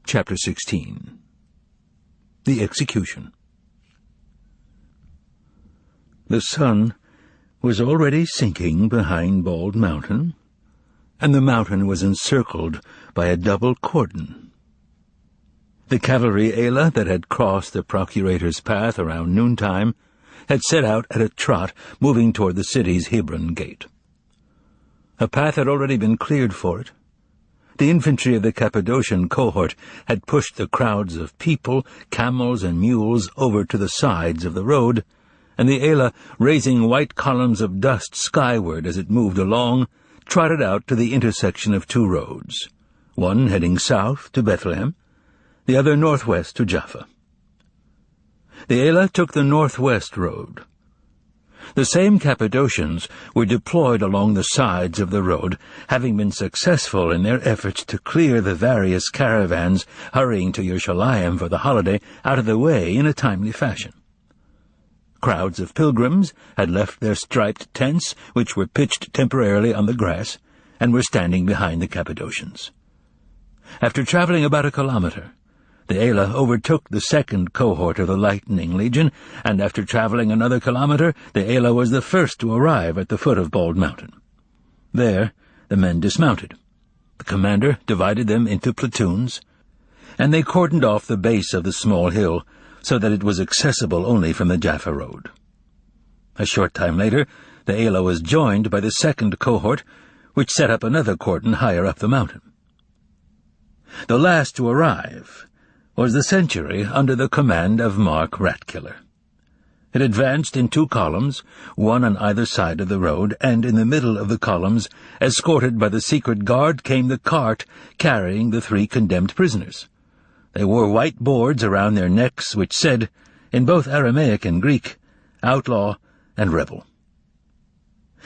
Chapter 16. The Execution. The sun was already sinking behind Bald Mountain, and the mountain was encircled by a double cordon. The cavalry Ayla that had crossed the procurator's path around noontime had set out at a trot, moving toward the city's Hebron gate. A path had already been cleared for it. The infantry of the Cappadocian cohort had pushed the crowds of people, camels, and mules over to the sides of the road, and the Ayla, raising white columns of dust skyward as it moved along, trotted out to the intersection of two roads, one heading south to Bethlehem, the other northwest to Jaffa. The Ayla took the northwest road. The same Cappadocians were deployed along the sides of the road, having been successful in their efforts to clear the various caravans hurrying to Yerushalayim for the holiday out of the way in a timely fashion. Crowds of pilgrims had left their striped tents, which were pitched temporarily on the grass, and were standing behind the Cappadocians. After traveling about a kilometer, the Ayla overtook the second cohort of the Lightning Legion, and after traveling another kilometer, the Ayla was the first to arrive at the foot of Bald Mountain. There, the men dismounted. The commander divided them into platoons, and they cordoned off the base of the small hill so that it was accessible only from the Jaffa road. A short time later, the Ayla was joined by the second cohort, which set up another cordon higher up the mountain. The last to arrive was the century under the command of Mark Ratkiller. It advanced in two columns, one on either side of the road, and in the middle of the columns, escorted by the secret guard, came the cart carrying the three condemned prisoners. They wore white boards around their necks which said, in both Aramaic and Greek, outlaw and rebel.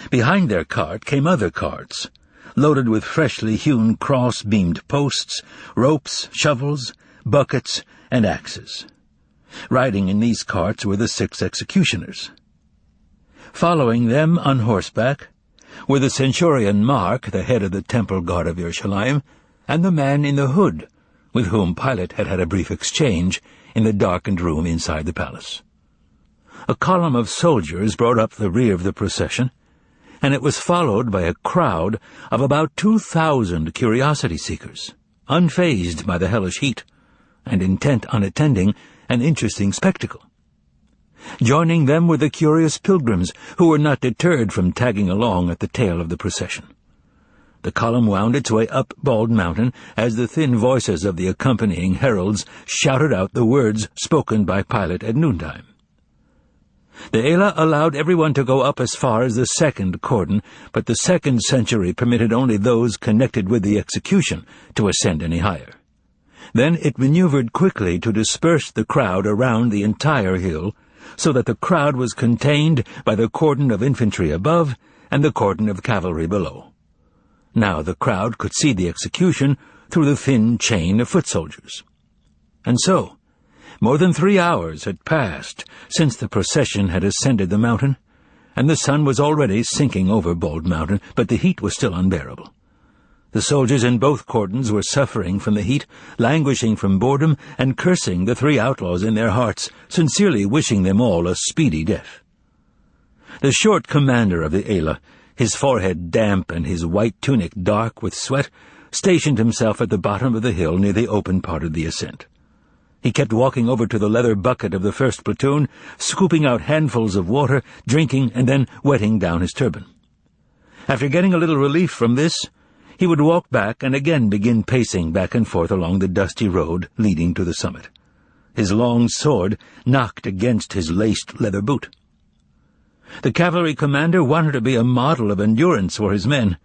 Behind their cart came other carts, loaded with freshly hewn cross-beamed posts, ropes, shovels, buckets, and axes. Riding in these carts were the 6 executioners. Following them on horseback were the centurion Mark, the head of the temple guard of Yerushalayim, and the man in the hood, with whom Pilate had had a brief exchange in the darkened room inside the palace. A column of soldiers brought up the rear of the procession, and it was followed by a crowd of about 2,000 curiosity-seekers, unfazed by the hellish heat, and intent on attending an interesting spectacle. Joining them were the curious pilgrims, who were not deterred from tagging along at the tail of the procession. The column wound its way up Bald Mountain as the thin voices of the accompanying heralds shouted out the words spoken by Pilate at noontime. The Ayla allowed everyone to go up as far as the second cordon, but the second century permitted only those connected with the execution to ascend any higher. Then it maneuvered quickly to disperse the crowd around the entire hill, so that the crowd was contained by the cordon of infantry above and the cordon of cavalry below. Now the crowd could see the execution through the thin chain of foot soldiers. And so, more than 3 hours had passed since the procession had ascended the mountain, and the sun was already sinking over Bald Mountain, but the heat was still unbearable. The soldiers in both cordons were suffering from the heat, languishing from boredom, and cursing the 3 outlaws in their hearts, sincerely wishing them all a speedy death. The short commander of the Ayla, his forehead damp and his white tunic dark with sweat, stationed himself at the bottom of the hill near the open part of the ascent. He kept walking over to the leather bucket of the first platoon, scooping out handfuls of water, drinking, and then wetting down his turban. After getting a little relief from this, he would walk back and again begin pacing back and forth along the dusty road leading to the summit. His long sword knocked against his laced leather boot. The cavalry commander wanted to be a model of endurance for his men,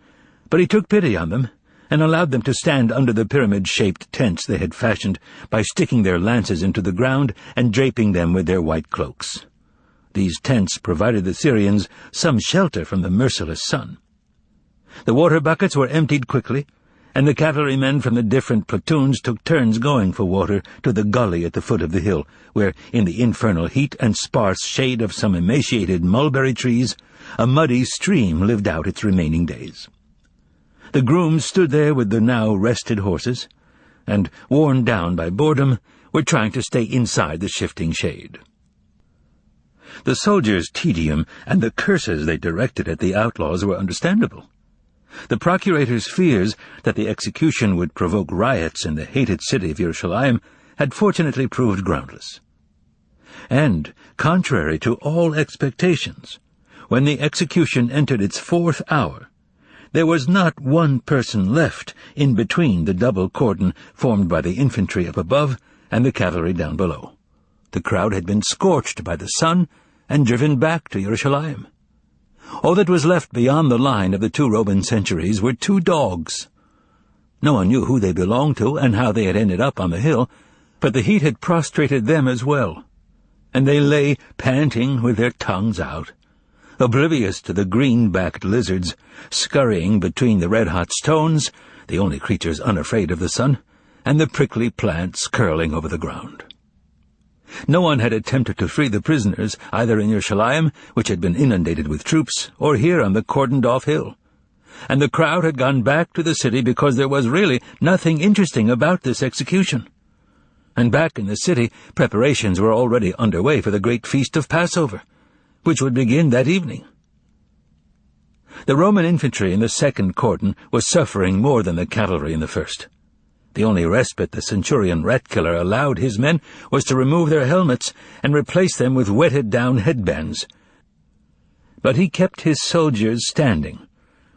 but he took pity on them and allowed them to stand under the pyramid-shaped tents they had fashioned by sticking their lances into the ground and draping them with their white cloaks. These tents provided the Syrians some shelter from the merciless sun. The water buckets were emptied quickly, and the cavalrymen from the different platoons took turns going for water to the gully at the foot of the hill, where, in the infernal heat and sparse shade of some emaciated mulberry trees, a muddy stream lived out its remaining days. The grooms stood there with the now rested horses. and, worn down by boredom, were trying to stay inside the shifting shade. The soldiers' tedium and the curses they directed at the outlaws were understandable. The procurator's fears that the execution would provoke riots in the hated city of Yerushalayim had fortunately proved groundless. And, contrary to all expectations, when the execution entered its 4th hour, there was not one person left in between the double cordon formed by the infantry up above and the cavalry down below. The crowd had been scorched by the sun and driven back to Yerushalayim. All that was left beyond the line of the 2 Roman centuries were 2 dogs. No one knew who they belonged to and how they had ended up on the hill, but the heat had prostrated them as well, and they lay panting with their tongues out, oblivious to the green-backed lizards scurrying between the red-hot stones, the only creatures unafraid of the sun, and the prickly plants curling over the ground. No one had attempted to free the prisoners, either in Yerushalayim, which had been inundated with troops, or here on the cordoned-off hill. And the crowd had gone back to the city because there was really nothing interesting about this execution. And back in the city, preparations were already underway for the great feast of Passover, which would begin that evening. The Roman infantry in the 2nd cordon was suffering more than the cavalry in the 1st. The only respite the centurion rat-killer allowed his men was to remove their helmets and replace them with wetted-down headbands. But he kept his soldiers standing,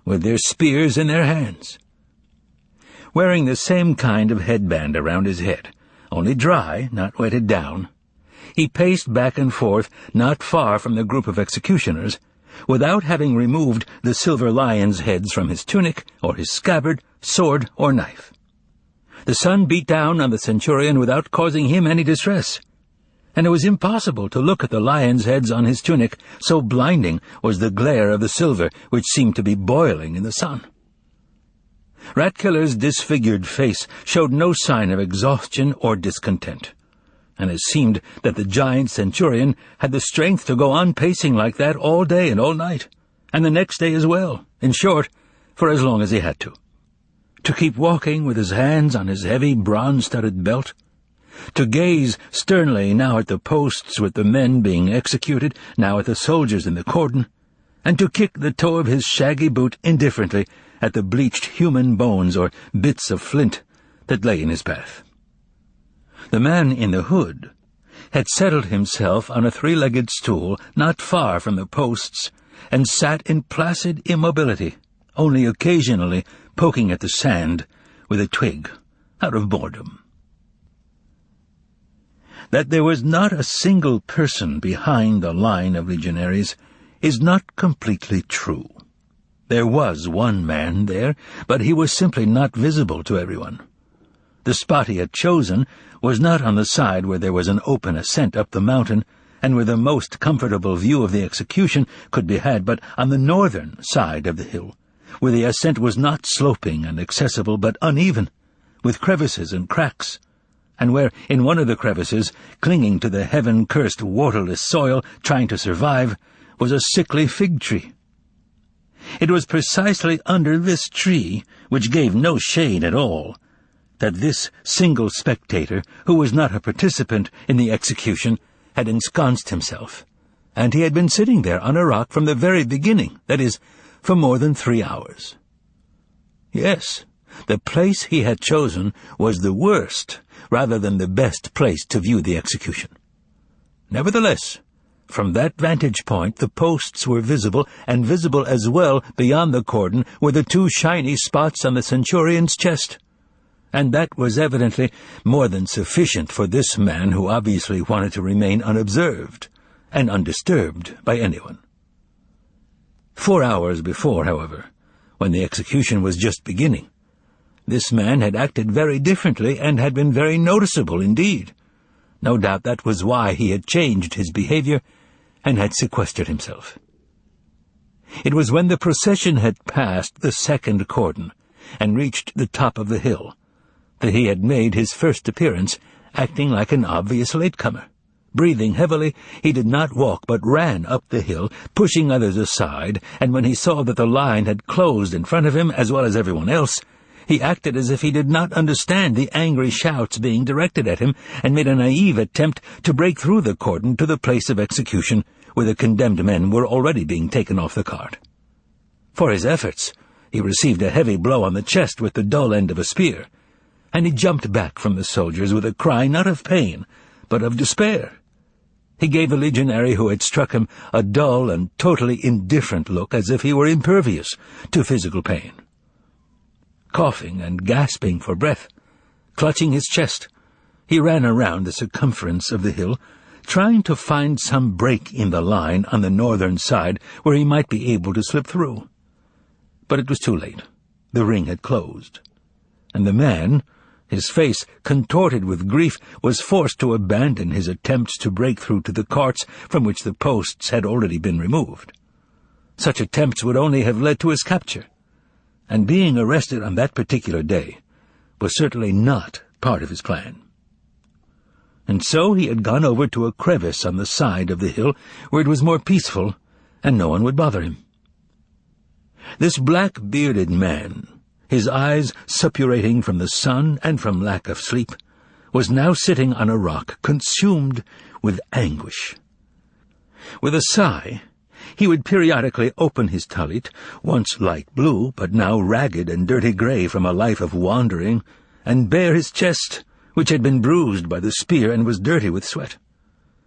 with their spears in their hands. Wearing the same kind of headband around his head, only dry, not wetted down, he paced back and forth not far from the group of executioners, without having removed the silver lions' heads from his tunic, or his scabbard, sword, or knife. The sun beat down on the centurion without causing him any distress, and it was impossible to look at the lions' heads on his tunic, so blinding was the glare of the silver which seemed to be boiling in the sun. Ratkiller's disfigured face showed no sign of exhaustion or discontent, and it seemed that the giant centurion had the strength to go on pacing like that all day and all night, and the next day as well, in short, for as long as he had to keep walking with his hands on his heavy bronze-studded belt, to gaze sternly now at the posts with the men being executed, now at the soldiers in the cordon, and to kick the toe of his shaggy boot indifferently at the bleached human bones or bits of flint that lay in his path. The man in the hood had settled himself on a 3-legged stool not far from the posts and sat in placid immobility, only occasionally poking at the sand with a twig out of boredom. That there was not a single person behind the line of legionaries is not completely true. There was one man there, but he was simply not visible to everyone. The spot he had chosen was not on the side where there was an open ascent up the mountain, and where the most comfortable view of the execution could be had, but on the northern side of the hill, where the ascent was not sloping and accessible but uneven, with crevices and cracks, and where, in one of the crevices, clinging to the heaven-cursed waterless soil, trying to survive, was a sickly fig tree. It was precisely under this tree, which gave no shade at all, that this single spectator, who was not a participant in the execution, had ensconced himself, and he had been sitting there on a rock from the very beginning, that is, for more than 3 hours. Yes, the place he had chosen was the worst, rather than the best place to view the execution. Nevertheless, from that vantage point the posts were visible, and visible as well beyond the cordon were the 2 shiny spots on the centurion's chest. And that was evidently more than sufficient for this man who obviously wanted to remain unobserved and undisturbed by anyone. 4 hours before, however, when the execution was just beginning, this man had acted very differently and had been very noticeable indeed. No doubt that was why he had changed his behavior and had sequestered himself. It was when the procession had passed the 2nd cordon and reached the top of the hill that he had made his first appearance, acting like an obvious latecomer. Breathing heavily, he did not walk but ran up the hill, pushing others aside, and when he saw that the line had closed in front of him as well as everyone else, He acted as if he did not understand the angry shouts being directed at him, and made a naive attempt to break through the cordon to the place of execution, where the condemned men were already being taken off the cart. For his efforts, he received a heavy blow on the chest with the dull end of a spear, and he jumped back from the soldiers with a cry not of pain, but of despair. He gave the legionary who had struck him a dull and totally indifferent look, as if he were impervious to physical pain. Coughing and gasping for breath, clutching his chest, he ran around the circumference of the hill, trying to find some break in the line on the northern side where he might be able to slip through. But it was too late. The ring had closed, and the man, his face contorted with grief, was forced to abandon his attempts to break through to the carts from which the posts had already been removed. Such attempts would only have led to his capture, and being arrested on that particular day was certainly not part of his plan. And so he had gone over to a crevice on the side of the hill where it was more peaceful and no one would bother him. This black-bearded man, his eyes suppurating from the sun and from lack of sleep, was now sitting on a rock, consumed with anguish. With a sigh, he would periodically open his tallit, once light blue, but now ragged and dirty gray from a life of wandering, and bare his chest, which had been bruised by the spear and was dirty with sweat.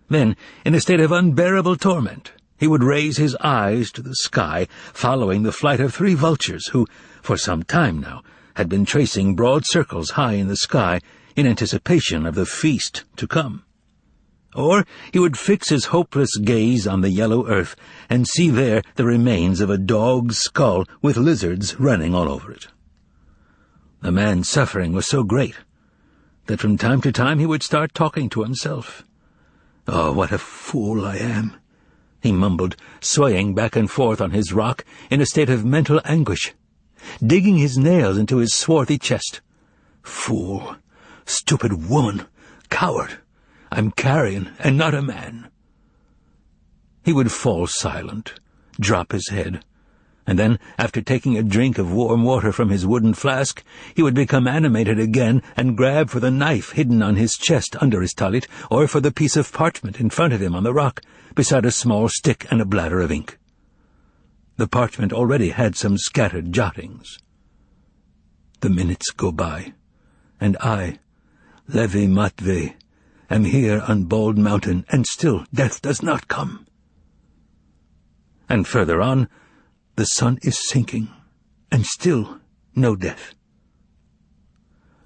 Then, in a state of unbearable torment, he would raise his eyes to the sky, following the flight of 3 vultures who, for some time now, had been tracing broad circles high in the sky in anticipation of the feast to come. Or he would fix his hopeless gaze on the yellow earth and see there the remains of a dog's skull with lizards running all over it. The man's suffering was so great that from time to time he would start talking to himself. "Oh, what a fool I am," he mumbled, swaying back and forth on his rock in a state of mental anguish, digging his nails into his swarthy chest. "Fool, stupid woman, coward, I'm carrion and not a man." He would fall silent, drop his head, and then, after taking a drink of warm water from his wooden flask, he would become animated again and grab for the knife hidden on his chest under his tallit, or for the piece of parchment in front of him on the rock, beside a small stick and a bladder of ink. The parchment already had some scattered jottings. "The minutes go by, and I, Levi Matvei, am here on Bald Mountain, and still death does not come." And further on, "The sun is sinking, and still no death."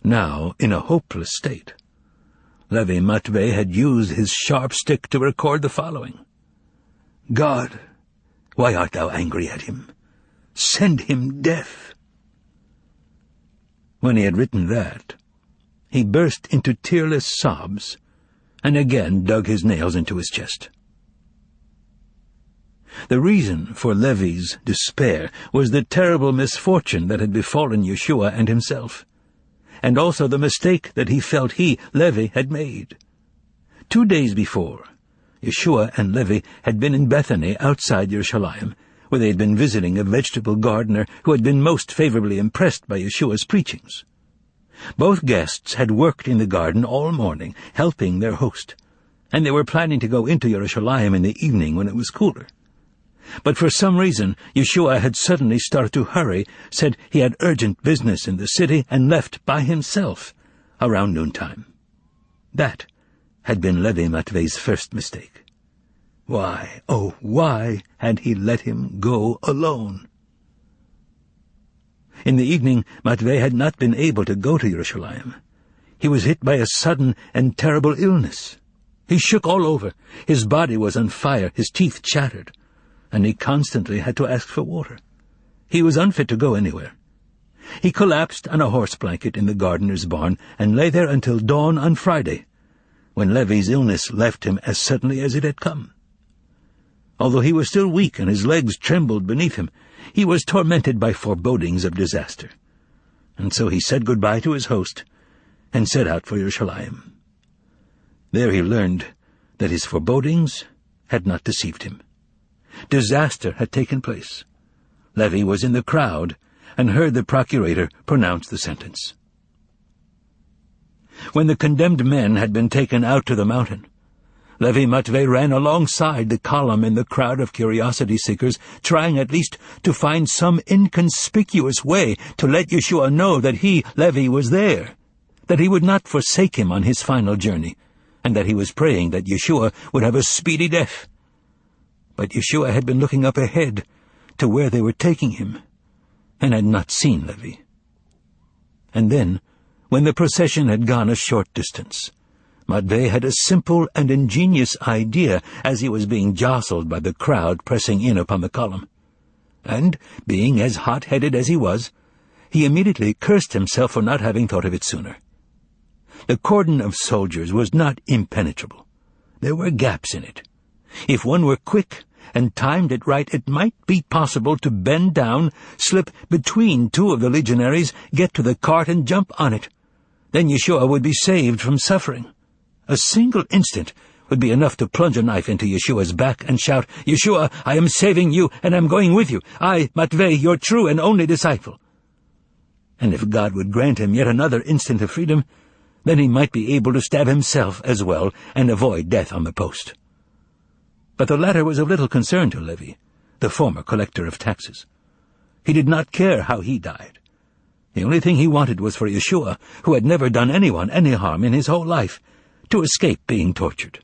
Now, in a hopeless state, Levi Matvei had used his sharp stick to record the following: "God, why art thou angry at him? Send him death." When he had written that, he burst into tearless sobs, and again dug his nails into his chest. The reason for Levi's despair was the terrible misfortune that had befallen Yeshua and himself, and also the mistake that he felt he, Levi, had made. 2 days before, Yeshua and Levi had been in Bethany outside Yerushalayim, where they had been visiting a vegetable gardener who had been most favorably impressed by Yeshua's preachings. Both guests had worked in the garden all morning, helping their host, and they were planning to go into Yerushalayim in the evening when it was cooler. But for some reason, Yeshua had suddenly started to hurry, said he had urgent business in the city, and left by himself around noontime. That had been Levi Matvei's first mistake. Why, oh, why had he let him go alone? In the evening, Matvei had not been able to go to Yerushalayim. He was hit by a sudden and terrible illness. He shook all over. His body was on fire, his teeth chattered, and he constantly had to ask for water. He was unfit to go anywhere. He collapsed on a horse blanket in the gardener's barn and lay there until dawn on Friday, when Levi's illness left him as suddenly as it had come. Although he was still weak and his legs trembled beneath him, he was tormented by forebodings of disaster. And so he said goodbye to his host and set out for Yerushalayim. There he learned that his forebodings had not deceived him. Disaster had taken place. Levi was in the crowd, and heard the procurator pronounce the sentence. When the condemned men had been taken out to the mountain, Levi Matvei ran alongside the column in the crowd of curiosity-seekers, trying at least to find some inconspicuous way to let Yeshua know that he, Levi, was there, that he would not forsake him on his final journey, and that he was praying that Yeshua would have a speedy death. But Yeshua had been looking up ahead to where they were taking him, and had not seen Levi. And then, when the procession had gone a short distance, Matvei had a simple and ingenious idea as he was being jostled by the crowd pressing in upon the column. And, being as hot-headed as he was, he immediately cursed himself for not having thought of it sooner. The cordon of soldiers was not impenetrable. There were gaps in it. If one were quick and timed it right, it might be possible to bend down, slip between two of the legionaries, get to the cart and jump on it. Then Yeshua would be saved from suffering. A single instant would be enough to plunge a knife into Yeshua's back and shout, "Yeshua, I am saving you, and I'm going with you. I, Matvei, your true and only disciple." And if God would grant him yet another instant of freedom, then he might be able to stab himself as well and avoid death on the post. But the latter was of little concern to Levi, the former collector of taxes. He did not care how he died. The only thing he wanted was for Yeshua, who had never done anyone any harm in his whole life, to escape being tortured.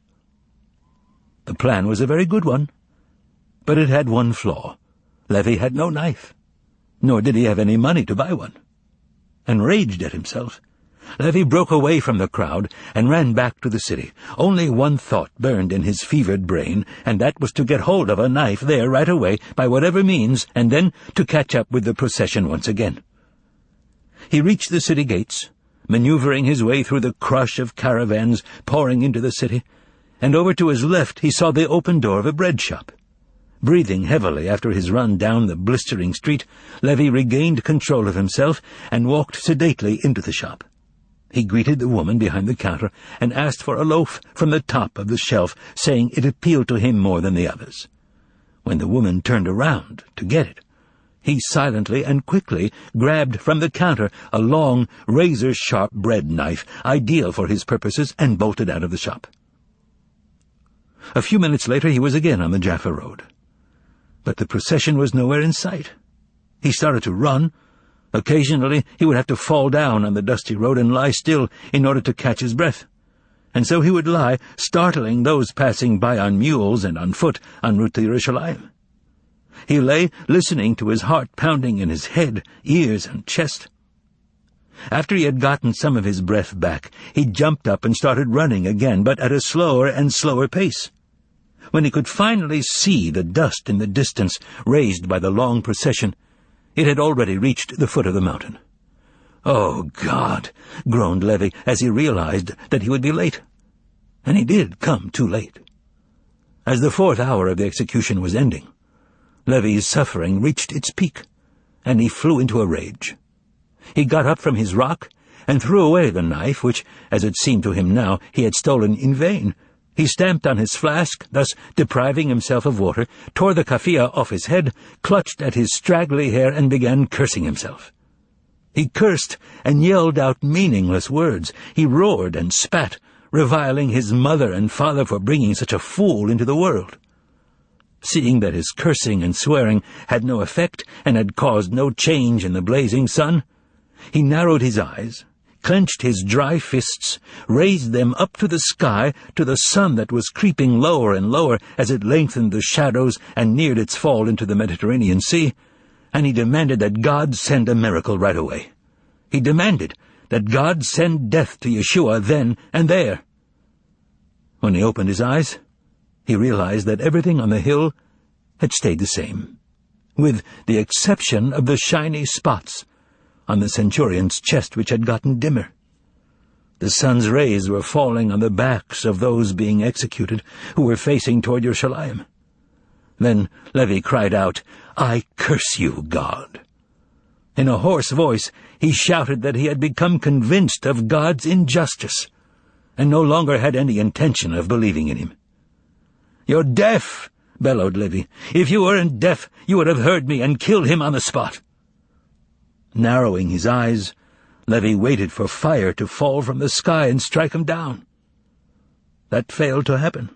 The plan was a very good one, but it had one flaw. Levi had no knife, nor did he have any money to buy one. Enraged at himself, Levi broke away from the crowd and ran back to the city. Only one thought burned in his fevered brain, and that was to get hold of a knife there right away by whatever means, and then to catch up with the procession once again. He reached the city gates, maneuvering his way through the crush of caravans pouring into the city, and over to his left he saw the open door of a bread shop. Breathing heavily after his run down the blistering street, Levi regained control of himself and walked sedately into the shop. He greeted the woman behind the counter and asked for a loaf from the top of the shelf, saying it appealed to him more than the others. When the woman turned around to get it, he silently and quickly grabbed from the counter a long, razor-sharp bread knife, ideal for his purposes, and bolted out of the shop. A few minutes later he was again on the Jaffa road. But the procession was nowhere in sight. He started to run. Occasionally he would have to fall down on the dusty road and lie still in order to catch his breath. And so he would lie, startling those passing by on mules and on foot en route to Yerushalayim. He lay listening to his heart pounding in his head, ears, and chest. After he had gotten some of his breath back, he jumped up and started running again, but at a slower and slower pace. When he could finally see the dust in the distance raised by the long procession, it had already reached the foot of the mountain. "Oh, God!" groaned Levi as he realized that he would be late. And he did come too late. As the 4th hour of the execution was ending, Levi's suffering reached its peak, and he flew into a rage. He got up from his rock and threw away the knife, which, as it seemed to him now, he had stolen in vain. He stamped on his flask, thus depriving himself of water, tore the kafiyah off his head, clutched at his straggly hair, and began cursing himself. He cursed and yelled out meaningless words. He roared and spat, reviling his mother and father for bringing such a fool into the world. Seeing that his cursing and swearing had no effect and had caused no change in the blazing sun, he narrowed his eyes, clenched his dry fists, raised them up to the sky, to the sun that was creeping lower and lower as it lengthened the shadows and neared its fall into the Mediterranean Sea, and he demanded that God send a miracle right away. He demanded that God send death to Yeshua then and there. When he opened his eyes, he realized that everything on the hill had stayed the same, with the exception of the shiny spots on the centurion's chest, which had gotten dimmer. The sun's rays were falling on the backs of those being executed, who were facing toward Yerushalayim. Then Levi cried out, "I curse you, God!" In a hoarse voice he shouted that he had become convinced of God's injustice, and no longer had any intention of believing in him. "You're deaf!" bellowed Levi. "If you weren't deaf, you would have heard me and killed him on the spot." Narrowing his eyes, Levi waited for fire to fall from the sky and strike him down. That failed to happen,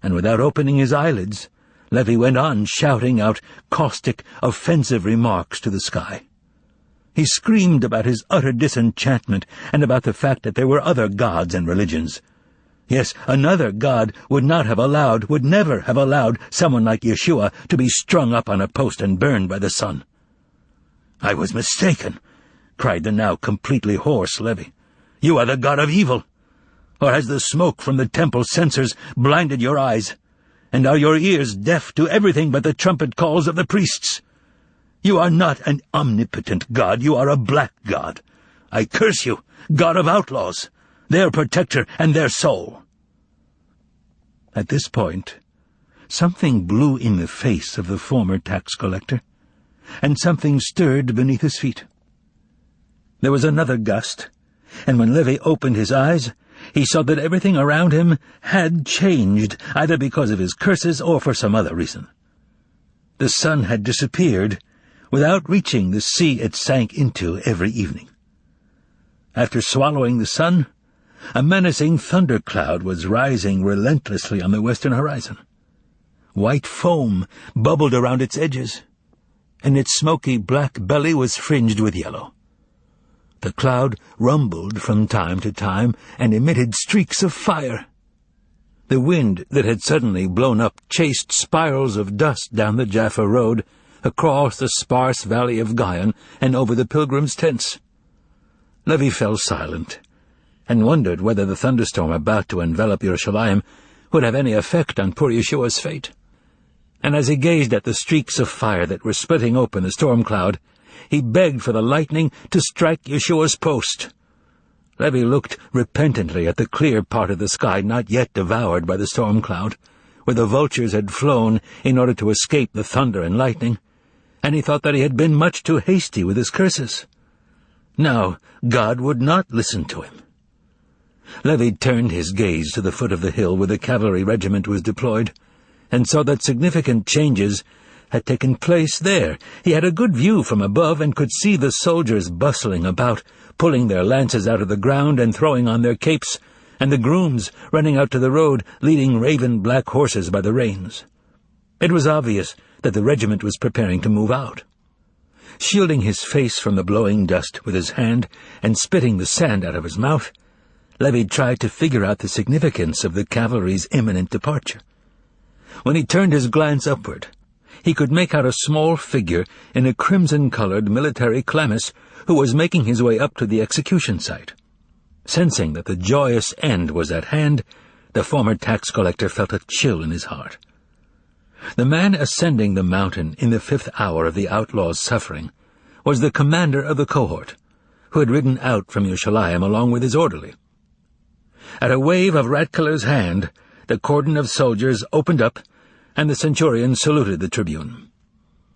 and without opening his eyelids, Levi went on shouting out caustic, offensive remarks to the sky. He screamed about his utter disenchantment and about the fact that there were other gods and religions. Yes, another god would never have allowed someone like Yeshua to be strung up on a post and burned by the sun. "I was mistaken," cried the now completely hoarse Levi. "You are the god of evil. Or has the smoke from the temple censers blinded your eyes? And are your ears deaf to everything but the trumpet calls of the priests? You are not an omnipotent god, you are a black god. I curse you, god of outlaws, their protector and their soul." At this point, something blew in the face of the former tax collector, and something stirred beneath his feet. There was another gust, and when Levi opened his eyes, he saw that everything around him had changed, either because of his curses or for some other reason. The sun had disappeared without reaching the sea it sank into every evening. After swallowing the sun, a menacing thundercloud was rising relentlessly on the western horizon. White foam bubbled around its edges, and its smoky black belly was fringed with yellow. The cloud rumbled from time to time and emitted streaks of fire. The wind that had suddenly blown up chased spirals of dust down the Jaffa road, across the sparse valley of Gaian, and over the pilgrims' tents. Levi fell silent, and wondered whether the thunderstorm about to envelop Yerushalayim would have any effect on poor Yeshua's fate. And as he gazed at the streaks of fire that were splitting open the storm cloud, he begged for the lightning to strike Yeshua's post. Levi looked repentantly at the clear part of the sky not yet devoured by the storm cloud, where the vultures had flown in order to escape the thunder and lightning, and he thought that he had been much too hasty with his curses. Now God would not listen to him. Levi turned his gaze to the foot of the hill where the cavalry regiment was deployed, and saw that significant changes had taken place there. He had a good view from above and could see the soldiers bustling about, pulling their lances out of the ground and throwing on their capes, and the grooms running out to the road, leading raven black horses by the reins. It was obvious that the regiment was preparing to move out. Shielding his face from the blowing dust with his hand and spitting the sand out of his mouth, Levi tried to figure out the significance of the cavalry's imminent departure. When he turned his glance upward, he could make out a small figure in a crimson-colored military chlamys who was making his way up to the execution site. Sensing that the joyous end was at hand, the former tax collector felt a chill in his heart. The man ascending the mountain in the 5th hour of the outlaw's suffering was the commander of the cohort, who had ridden out from Yerushalayim along with his orderly. At a wave of Ratkiller's hand, the cordon of soldiers opened up, and the centurion saluted the tribune.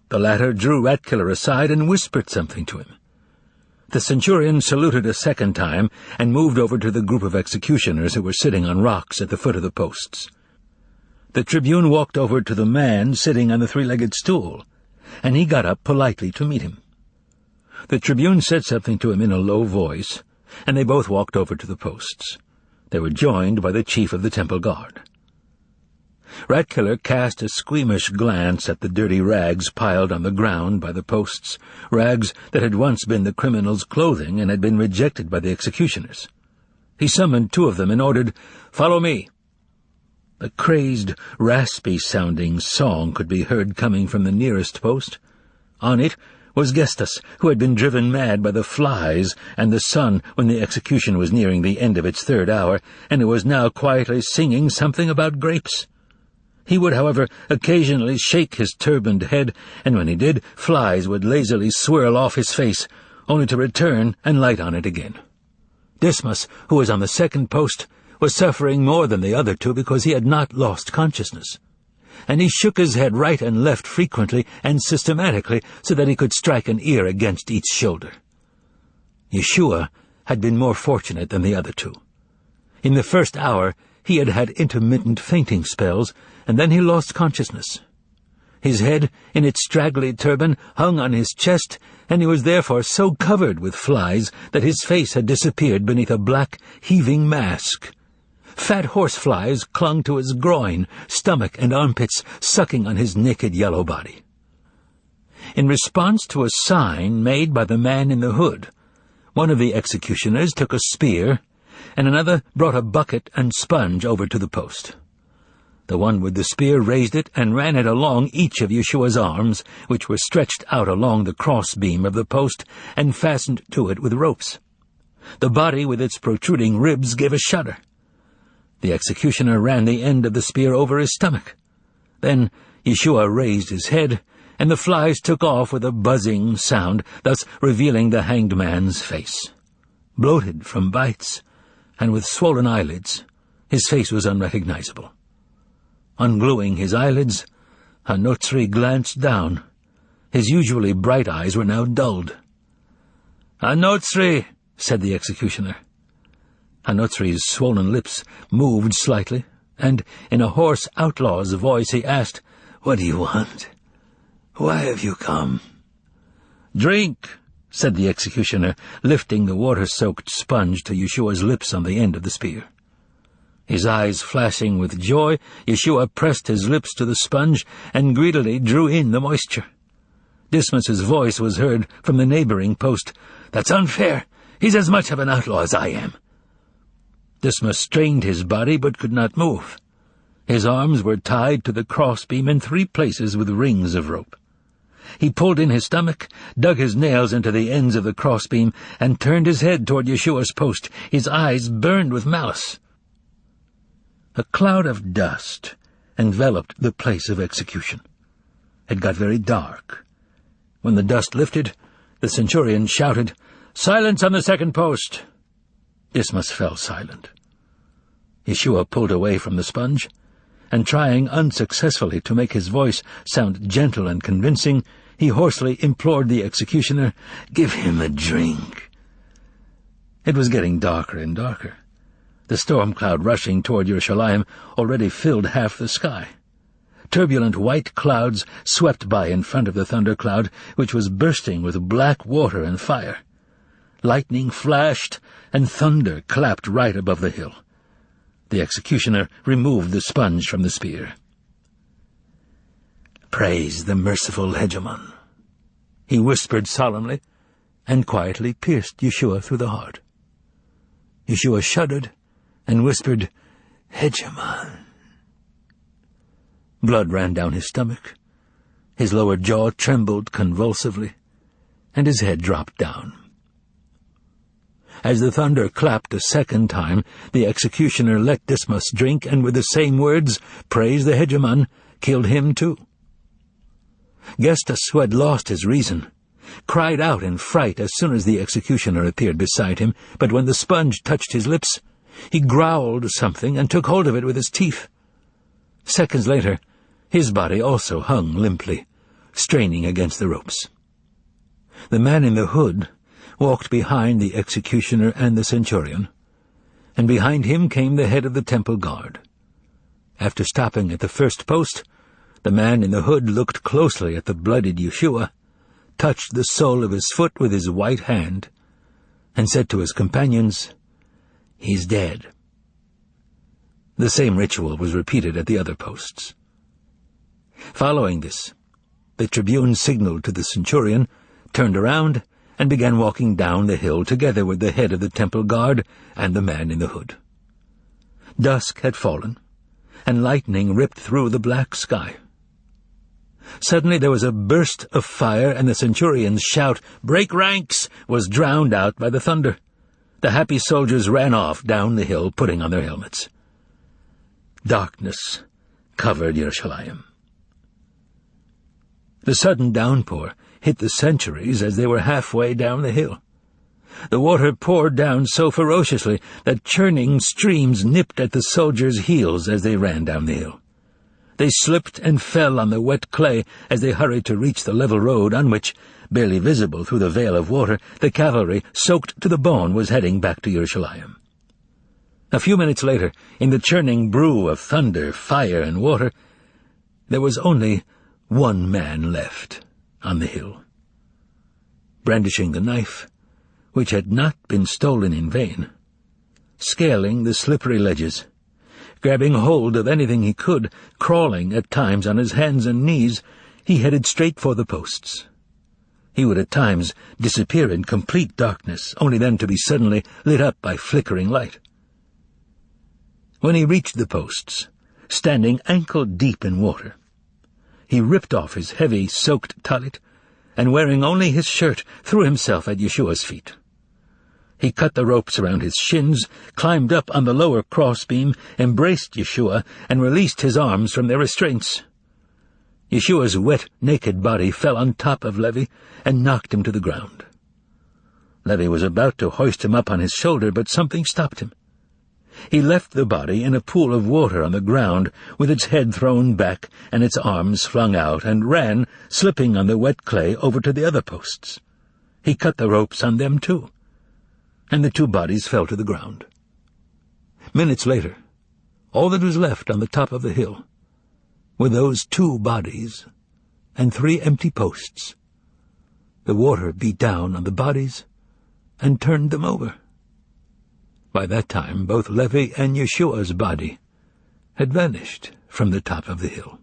The latter drew Ratkiller aside and whispered something to him. The centurion saluted a second time and moved over to the group of executioners who were sitting on rocks at the foot of the posts. The tribune walked over to the man sitting on the three-legged stool, and he got up politely to meet him. The tribune said something to him in a low voice, and they both walked over to the posts. They were joined by the chief of the temple guard. Ratkiller cast a squeamish glance at the dirty rags piled on the ground by the posts, rags that had once been the criminal's clothing and had been rejected by the executioners. He summoned 2 of them and ordered, "Follow me." A crazed, raspy-sounding song could be heard coming from the nearest post. On it was Gestas, who had been driven mad by the flies and the sun when the execution was nearing the end of its 3rd hour, and who was now quietly singing something about grapes. He would, however, occasionally shake his turbaned head, and when he did, flies would lazily swirl off his face, only to return and light on it again. Dismas, who was on the 2nd post, was suffering more than the other 2 because he had not lost consciousness, and he shook his head right and left frequently and systematically so that he could strike an ear against each shoulder. Yeshua had been more fortunate than the other 2. In the 1st hour, he had had intermittent fainting spells, and then he lost consciousness. His head, in its straggly turban, hung on his chest, and he was therefore so covered with flies that his face had disappeared beneath a black, heaving mask. Fat horseflies clung to his groin, stomach, and armpits, sucking on his naked yellow body. In response to a sign made by the man in the hood, one of the executioners took a spear, and another brought a bucket and sponge over to the post. The one with the spear raised it and ran it along each of Yeshua's arms, which were stretched out along the cross-beam of the post and fastened to it with ropes. The body with its protruding ribs gave a shudder. The executioner ran the end of the spear over his stomach. Then Yeshua raised his head, and the flies took off with a buzzing sound, thus revealing the hanged man's face. Bloated from bites, and with swollen eyelids, his face was unrecognizable. Ungluing his eyelids, Hanotzri glanced down. His usually bright eyes were now dulled. "Hanotzri," said the executioner. Hanotzri's swollen lips moved slightly, and in a hoarse outlaw's voice he asked, "What do you want? Why have you come?" "Drink," said the executioner, lifting the water-soaked sponge to Yeshua's lips on the end of the spear. His eyes flashing with joy, Yeshua pressed his lips to the sponge and greedily drew in the moisture. Dismas's voice was heard from the neighboring post. "That's unfair. He's as much of an outlaw as I am." Dismas strained his body but could not move. His arms were tied to the crossbeam in 3 places with rings of rope. He pulled in his stomach, dug his nails into the ends of the crossbeam, and turned his head toward Yeshua's post. His eyes burned with malice. A cloud of dust enveloped the place of execution. It got very dark. When the dust lifted, the centurion shouted, "Silence on the second post!" Dismas fell silent. Yeshua pulled away from the sponge, and trying unsuccessfully to make his voice sound gentle and convincing, he hoarsely implored the executioner, "Give him a drink." It was getting darker and darker. The storm cloud rushing toward Yerushalayim already filled half the sky. Turbulent white clouds swept by in front of the thundercloud, which was bursting with black water and fire. Lightning flashed, and thunder clapped right above the hill. The executioner removed the sponge from the spear. "Praise the merciful hegemon," he whispered solemnly, and quietly pierced Yeshua through the heart. Yeshua shuddered and whispered, "Hegemon." Blood ran down his stomach, his lower jaw trembled convulsively, and his head dropped down. As the thunder clapped a second time, the executioner let Dismas drink, and with the same words, "Praise the hegemon," killed him too. Gestas, who had lost his reason, cried out in fright as soon as the executioner appeared beside him, but when the sponge touched his lips, he growled something and took hold of it with his teeth. Seconds later, his body also hung limply, straining against the ropes. The man in the hood walked behind the executioner and the centurion, and behind him came the head of the temple guard. After stopping at the first post, the man in the hood looked closely at the bloodied Yeshua, touched the sole of his foot with his white hand, and said to his companions, "He's dead." The same ritual was repeated at the other posts. Following this, the tribune signaled to the centurion, turned around, and began walking down the hill together with the head of the temple guard and the man in the hood. Dusk had fallen, and lightning ripped through the black sky. Suddenly there was a burst of fire, and the centurion's shout, "Break ranks!" was drowned out by the thunder. The happy soldiers ran off down the hill, putting on their helmets. Darkness covered Yerushalayim. The sudden downpour hit the sentries as they were halfway down the hill. The water poured down so ferociously that churning streams nipped at the soldiers' heels as they ran down the hill. They slipped and fell on the wet clay as they hurried to reach the level road on which, barely visible through the veil of water, the cavalry, soaked to the bone, was heading back to Yerushalayim. A few minutes later, in the churning brew of thunder, fire, and water, there was only one man left on the hill. Brandishing the knife, which had not been stolen in vain, scaling the slippery ledges, grabbing hold of anything he could, crawling at times on his hands and knees, he headed straight for the posts. He would at times disappear in complete darkness, only then to be suddenly lit up by flickering light. When he reached the posts, standing ankle-deep in water, he ripped off his heavy, soaked tallit, and wearing only his shirt, threw himself at Yeshua's feet. He cut the ropes around his shins, climbed up on the lower crossbeam, embraced Yeshua, and released his arms from their restraints. Yeshua's wet, naked body fell on top of Levi and knocked him to the ground. Levi was about to hoist him up on his shoulder, but something stopped him. He left the body in a pool of water on the ground, with its head thrown back and its arms flung out, and ran, slipping on the wet clay, over to the other posts. He cut the ropes on them too, and the two bodies fell to the ground. Minutes later, all that was left on the top of the hill were those two bodies and 3 empty posts. The water beat down on the bodies and turned them over. By that time, both Levi and Yeshua's body had vanished from the top of the hill.